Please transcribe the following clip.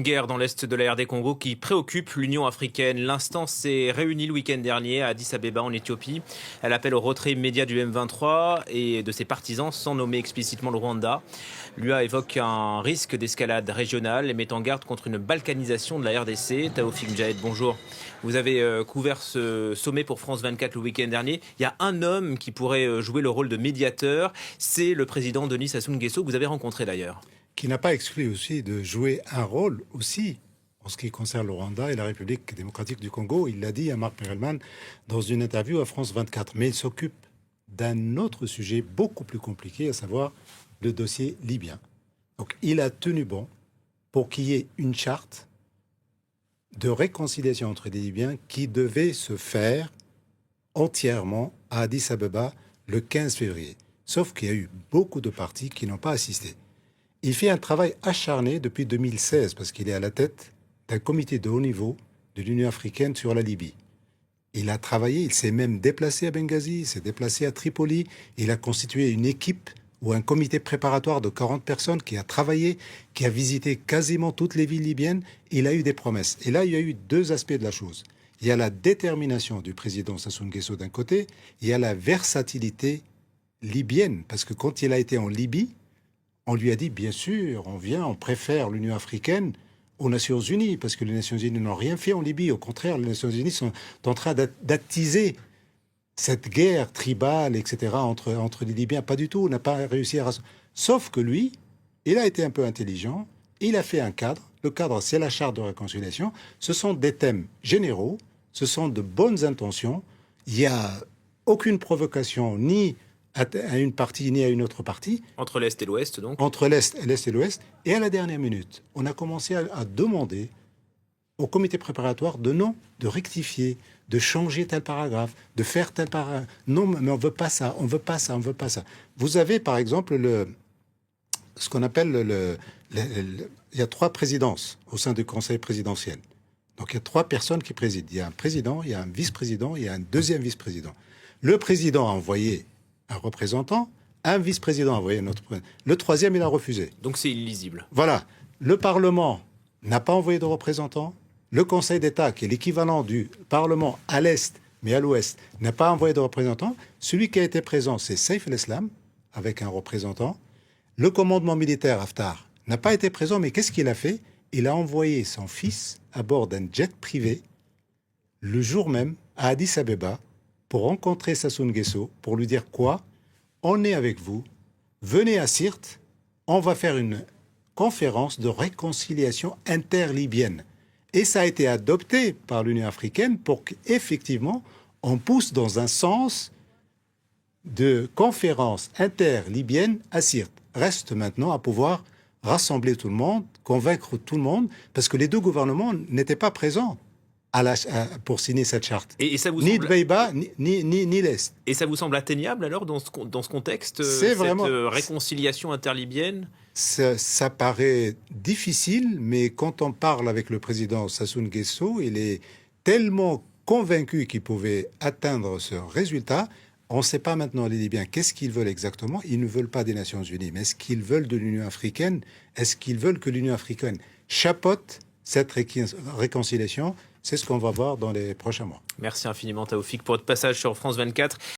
Une guerre dans l'est de la RD Congo qui préoccupe l'Union africaine. L'instance s'est réunie le week-end dernier à Addis-Abeba en Éthiopie. Elle appelle au retrait immédiat du M23 et de ses partisans sans nommer explicitement le Rwanda. L'UA évoque un risque d'escalade régionale et met en garde contre une balkanisation de la RDC. Taoufik Mjahed, bonjour. Vous avez couvert ce sommet pour France 24 le week-end dernier. Il y a un homme qui pourrait jouer le rôle de médiateur. C'est le président Denis Sassou Nguesso que vous avez rencontré d'ailleurs. Qui n'a pas exclu aussi de jouer un rôle aussi en ce qui concerne le Rwanda et la République démocratique du Congo. Il l'a dit à Marc Perelman dans une interview à France 24. Mais il s'occupe d'un autre sujet beaucoup plus compliqué, à savoir le dossier libyen. Donc il a tenu bon pour qu'il y ait une charte de réconciliation entre les Libyens qui devait se faire entièrement à Addis-Abeba le 15 février. Sauf qu'il y a eu beaucoup de partis qui n'ont pas assisté. Il fait un travail acharné depuis 2016 parce qu'il est à la tête d'un comité de haut niveau de l'Union africaine sur la Libye. Il a travaillé, il s'est même déplacé à Benghazi, il s'est déplacé à Tripoli, il a constitué une équipe ou un comité préparatoire de 40 personnes qui a travaillé, qui a visité quasiment toutes les villes libyennes. Il a eu des promesses. Et là, il y a eu deux aspects de la chose. Il y a la détermination du président Sassou Nguesso d'un côté, il y a la versatilité libyenne, parce que quand il a été en Libye, on lui a dit, bien sûr, on préfère l'Union africaine aux Nations Unies, parce que les Nations Unies n'ont rien fait en Libye. Au contraire, les Nations Unies sont en train d'attiser cette guerre tribale, etc., entre les Libyens. Pas du tout, on n'a pas réussi à... Sauf que lui, il a été un peu intelligent, il a fait un cadre. Le cadre, c'est la charte de réconciliation. Ce sont des thèmes généraux, ce sont de bonnes intentions. Il n'y a aucune provocation, ni à une partie ni à une autre partie. Entre l'Est et l'Ouest, donc. Entre l'Est et l'Ouest. Et à la dernière minute, on a commencé à demander au comité préparatoire de rectifier, de changer tel paragraphe, de faire tel paragraphe. Non, mais on ne veut pas ça, on ne veut pas ça, on ne veut pas ça. Vous avez, par exemple, ce qu'on appelle il y a 3 présidences au sein du Conseil présidentiel. Donc il y a 3 personnes qui président. Il y a un président, il y a un vice-président, il y a un deuxième vice-président. Le président a envoyé un représentant, un vice-président a envoyé un autre président. Le troisième, il a refusé. Donc c'est illisible. Voilà. Le Parlement n'a pas envoyé de représentant. Le Conseil d'État, qui est l'équivalent du Parlement à l'Est, mais à l'Ouest, n'a pas envoyé de représentant. Celui qui a été présent, c'est Saif el-Islam, avec un représentant. Le commandement militaire, Haftar, n'a pas été présent, mais qu'est-ce qu'il a fait? Il a envoyé son fils à bord d'un jet privé, le jour même, à Addis-Abeba, pour rencontrer Sassou Nguesso, pour lui dire quoi? On est avec vous, venez à Sirte, on va faire une conférence de réconciliation interlibyenne. Et ça a été adopté par l'Union africaine pour qu'effectivement, on pousse dans un sens de conférence interlibyenne à Sirte. Reste maintenant à pouvoir rassembler tout le monde, convaincre tout le monde, parce que les deux gouvernements n'étaient pas présents pour signer cette charte. Et ça vous ni semble... Dbeïba, ni l'Est. Et ça vous semble atteignable alors dans ce contexte, C'est vraiment... cette réconciliation interlibyenne? Ça paraît difficile, mais quand on parle avec le président Sassou Nguesso, il est tellement convaincu qu'il pouvait atteindre ce résultat. On ne sait pas maintenant, les Libyens, qu'est-ce qu'ils veulent exactement. Ils ne veulent pas des Nations Unies, mais est-ce qu'ils veulent de l'Union africaine? Est-ce qu'ils veulent que l'Union africaine chapeaute cette réconciliation? C'est ce qu'on va voir dans les prochains mois. Merci infiniment Taoufik pour votre passage sur France 24.